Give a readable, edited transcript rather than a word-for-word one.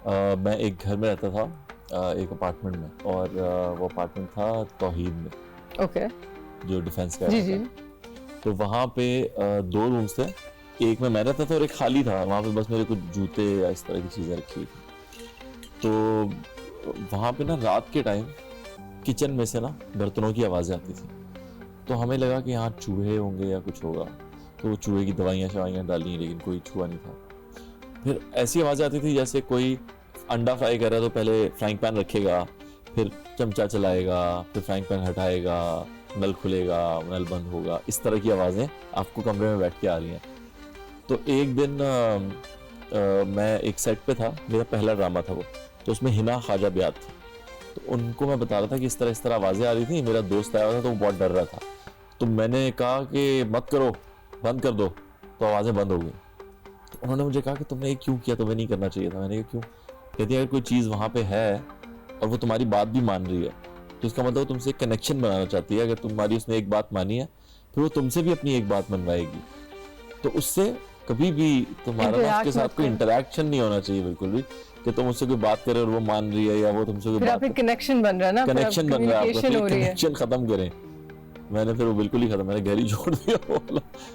मैं एक घर में रहता था, एक अपार्टमेंट में, और वो अपार्टमेंट था तौहीद में, ओके, जो डिफेंस का जी इलाका जी। है। तो वहाँ पे 2 रूम्स थे, एक में मैं रहता था और एक खाली था। वहाँ पे बस मेरे कुछ जूते या इस तरह की चीज़ें रखी थी। तो वहाँ पे ना रात के टाइम किचन में से ना बर्तनों की आवाज़ें आती थी। तो हमें लगा कि यहाँ चूहे होंगे या कुछ होगा, तो चूहे की दवाइयाँ शवाइयाँ डाली, लेकिन कोई चूहा नहीं था। फिर ऐसी आवाज़ आती थी जैसे कोई अंडा फ्राई कर रहा है तो पहले फ्राइंग पैन रखेगा, फिर चमचा चलाएगा, फिर फ्राइंग पैन हटाएगा, नल खुलेगा, नल बंद होगा, इस तरह की आवाज़ें आपको कमरे में बैठ के आ रही हैं। तो एक दिन मैं एक सेट पे था, मेरा पहला ड्रामा था वो, तो उसमें हिना ख्वाजा ब्यात थी। तो उनको मैं बता रहा था कि इस तरह आवाज़ें आ रही थी। मेरा दोस्त आया हुआ था तो वो बहुत डर रहा था, तो मैंने कहा कि मत करो, बंद कर दो, तो आवाज़ें बंद हो गई। तो उन्होंने मुझे कहा कि तुमने ये क्यों किया, तुम्हें नहीं करना चाहिए था। मैंने कहा क्यों? कहती अगर कोई चीज़ वहाँ पे है और वो तुम्हारी बात भी मान रही है, तो इसका मतलब तुमसे एक कनेक्शन बनाना चाहती है। अगर तुम्हारी उसने एक बात मानी है, फिर वो तुमसे भी अपनी एक बात मनवाएगी। तो उससे कभी भी तुम्हारा ना उसके साथ कोई इंटरेक्शन नहीं होना चाहिए, बिल्कुल भी, कि तुम उससे कोई बात करे और वो मान रही है या वो तुमसे कोई बात, कनेक्शन बन रहा है ना, कनेक्शन बन रहा है आपका, कम्युनिकेशन हो रही है। कनेक्शन खत्म करें। मैंने फिर वो बिल्कुल ही खत्म, मैंने घर ही छोड़ दिया वो वाला।